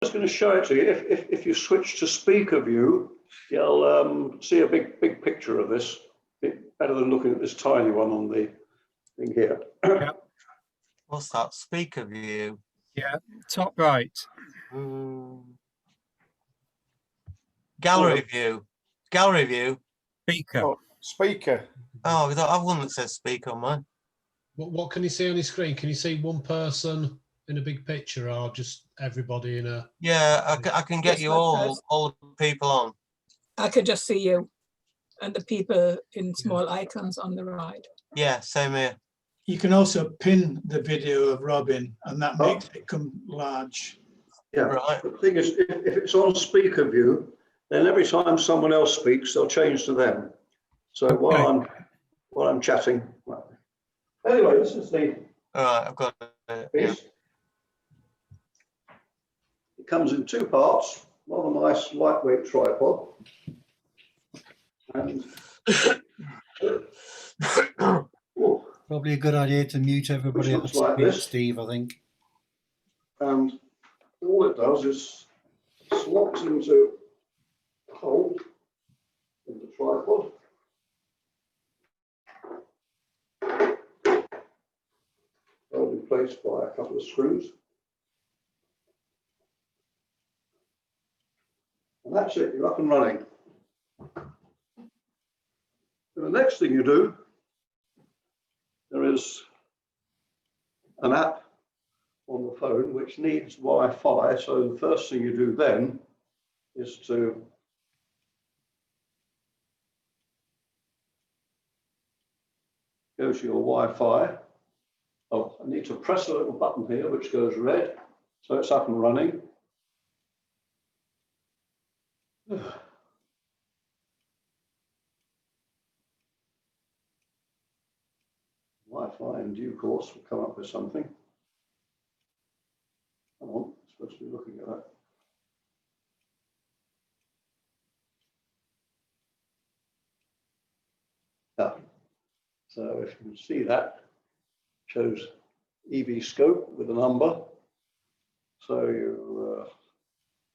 just going to show it to you. If you switch to speaker view, you'll see a big picture of this. Better than looking at this tiny one on the thing here. Yeah. What's that? Speaker view? Yeah, top right. Gallery view. Gallery view. Speaker. Oh, speaker. Oh, I have one that says speaker on mine. What can you see on your screen? Can you see one person in a big picture, or just everybody in a? Yeah, I can get Yes, you that all does. the people on. I could just see you and the people in small icons on the right. Yeah, same here. You can also pin the video of Robin, and that makes it come large. Yeah. Right. The thing is, if it's on speaker view, then every time someone else speaks, they'll change to them. So while I'm chatting. Well, anyway, this is the All right, I've got it. Yeah. piece. It comes in two parts. Rather nice lightweight tripod. And Probably a good idea to mute everybody Which else, looks like this. Steve, I think. and all it does is slots into a hole in the tripod. Held in place by a couple of screws. And that's it, you're up and running. And the next thing you do, there is an app on the phone which needs Wi-Fi. So the first thing you do then is to go to your Wi-Fi. Oh, I need to press a little button here which goes red, so it's up and running. Wi-Fi in due course will come up with something. Come on, I'm supposed to be looking at that. Yeah. So if you can see that, shows EV scope with a number. So you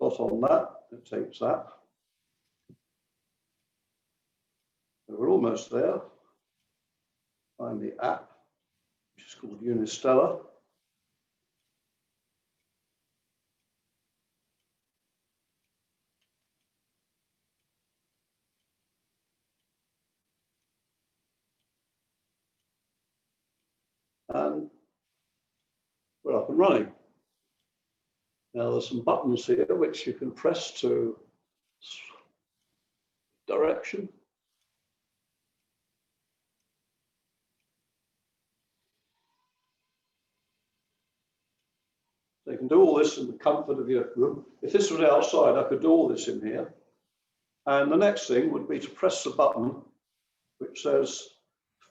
dot on that, it takes that. So we're almost there. Find the app, which is called Unistella. And we're up and running. Now there's some buttons here which you can press to direction. So you can do all this in the comfort of your room. If this was outside, I could do all this in here. And the next thing would be to press the button which says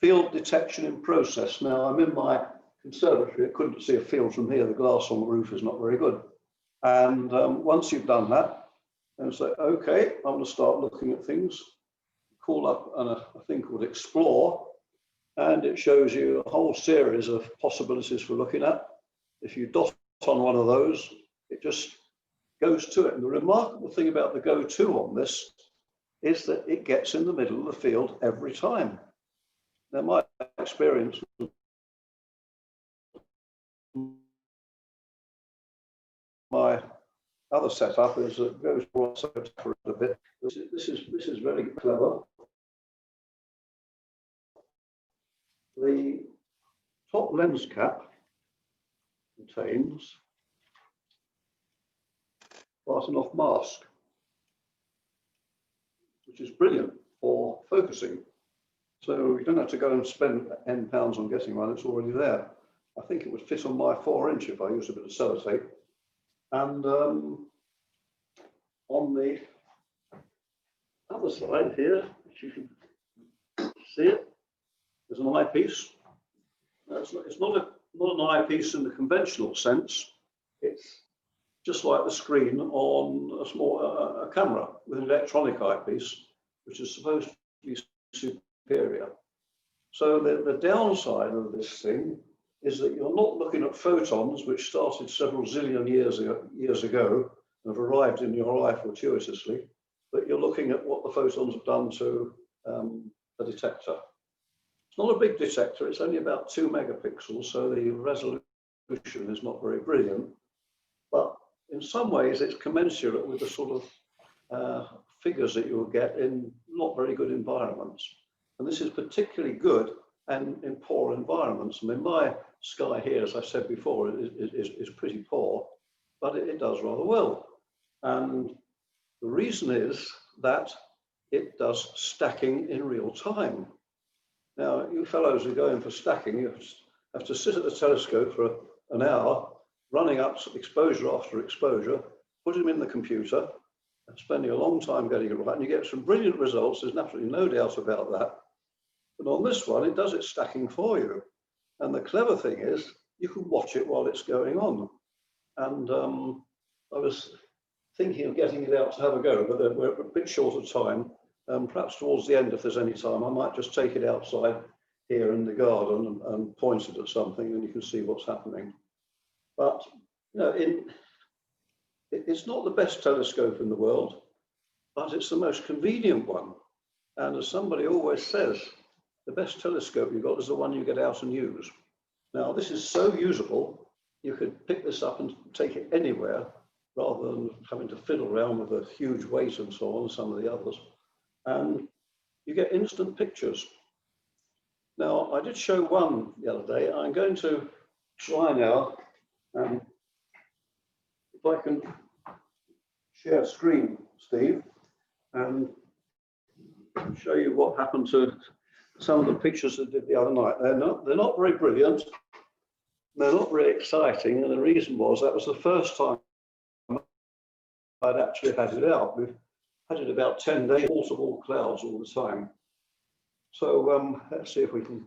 field detection in process. Now I'm in my conservatory, I couldn't see a field from here. The glass on the roof is not very good. And once you've done that, then say, okay, I want to start looking at things. Call up a thing called Explore, and it shows you a whole series of possibilities for looking at. If you dot on one of those, it just goes to it. And the remarkable thing about the go-to on this is that it gets in the middle of the field every time. Now, my experience, my other setup is it goes for a bit. This is very clever. The top lens cap contains an off mask, which is brilliant for focusing. So you don't have to go and spend £10 on getting one, it's already there. I think it would fit on my 4-inch if I used a bit of sellotape. And on the other side here, if you can see it, there's an eyepiece. It's not an eyepiece in the conventional sense. It's just like the screen on a small camera with an electronic eyepiece, which is supposed to be superior. So the downside of this thing is that you're not looking at photons, which started several zillion years ago, have arrived in your eye fortuitously, but you're looking at what the photons have done to the detector. It's not a big detector, it's only about 2 megapixels, so the resolution is not very brilliant, but in some ways it's commensurate with the sort of figures that you will get in not very good environments. And this is particularly good and in poor environments. I mean, my sky here, as I said before, is pretty poor, but it does rather well. And the reason is that it does stacking in real time. Now, you fellows who go in for stacking, you have to sit at the telescope for an hour, running up exposure after exposure, put them in the computer, and spending a long time getting it right, and you get some brilliant results. There's absolutely no doubt about that. But on this one, it does its stacking for you. And the clever thing is, you can watch it while it's going on. And I was thinking of getting it out to have a go, but we're a bit short of time. Perhaps towards the end, if there's any time, I might just take it outside here in the garden and point it at something, and you can see what's happening. But you know, it's not the best telescope in the world, but it's the most convenient one. And as somebody always says, the best telescope you've got is the one you get out and use. Now, this is so usable, you could pick this up and take it anywhere rather than having to fiddle around with a huge weight and so on, some of the others. And you get instant pictures. Now, I did show one the other day. I'm going to try now, if I can share screen, Steve, and show you what happened to some of the pictures I did the other night. They're not very brilliant. They're not very exciting. And the reason was that was the first time I'd actually had it out. We've had it about 10 days, multiple clouds all the time. So let's see if we can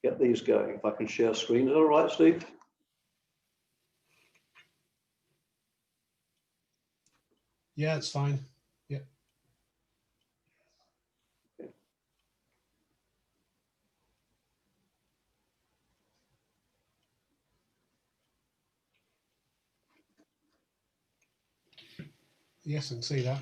get these going. If I can share screen. Is that all right, Steve? Yeah, it's fine. Yeah. Yes, I can see that.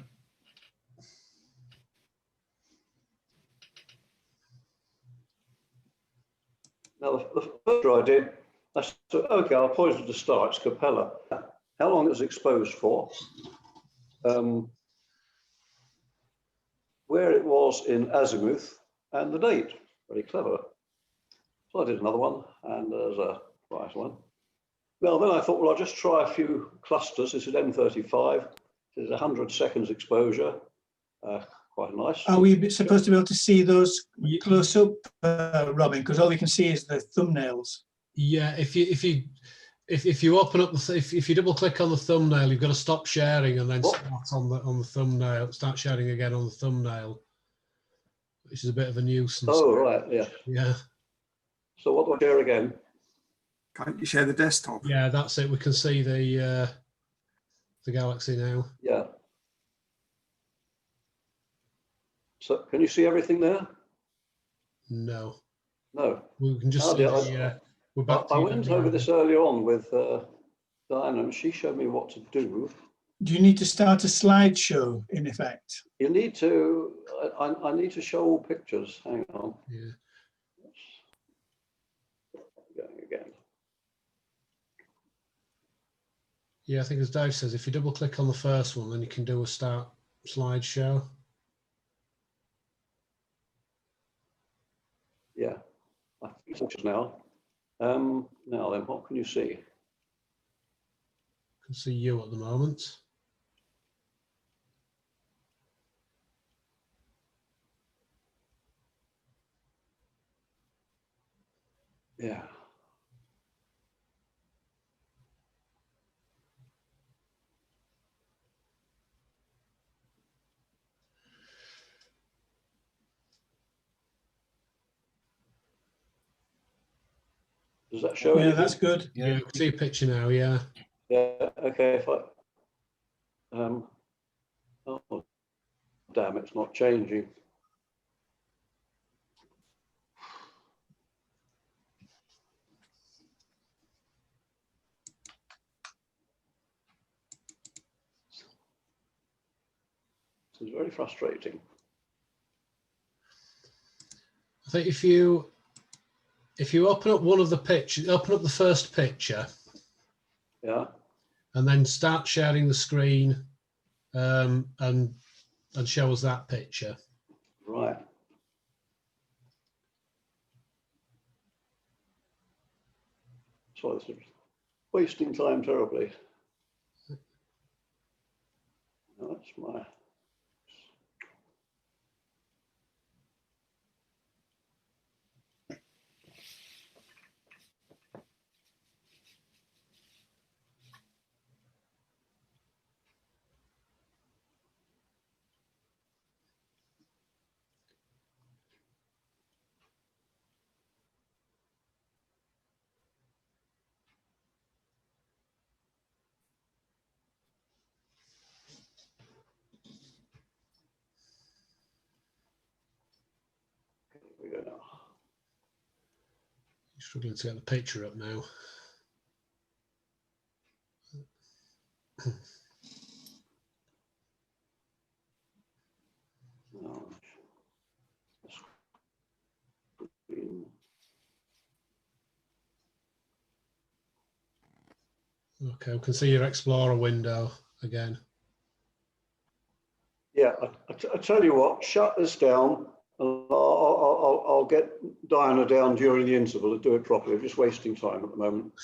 Now, the first I did, I said, okay, I'll point at the star, it's Capella. How long it was exposed for, where it was in azimuth, and the date. Very clever. So I did another one, and there's a right one. Well, then I thought, well, I'll just try a few clusters. This is M35. This is 100 seconds exposure. Quite nice. Are we supposed to be able to see those close up, Robin? Because all we can see is the thumbnails. Yeah, if you open up if you double click on the thumbnail, you've got to stop sharing and then start on the thumbnail. Start sharing again on the thumbnail, which is a bit of a nuisance. Oh, right, yeah. Yeah. So what do I share again? Can't you share the desktop? Yeah, that's it. We can see the galaxy now. Yeah. So can you see everything there? No. No. We can just Oh, see yeah, we're back to I you went now. over this earlier on with Diana, and she showed me what to do. Do you need to start a slideshow in effect? You need to, I need to show all pictures. Hang on. Yeah. Going again. Yeah, I think as Dave says, if you double click on the first one, then you can do a start slideshow. Yeah, I think it's now. Now then, what can you see? You can see you at the moment. Yeah. Does that show Yeah, anything? that's good. Yeah, you can see a picture now. Yeah. Yeah, okay, if I, oh, damn, it's not changing. This is very frustrating. I think if you open up one of the pictures, open up the first picture, Yeah. and then start sharing the screen, and show us that picture. Right. Sorry, this is wasting time terribly. No, that's my. Here we go now. Struggling to get the picture up now. Now, screen. Okay, we can see your Explorer window again. Yeah, I tell you what, shut this down and I'll get Diana down during the interval to do it properly. I'm just wasting time at the moment.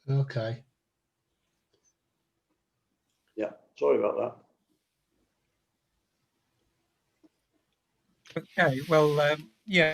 Okay. Yeah, sorry about that. Okay, well, yeah.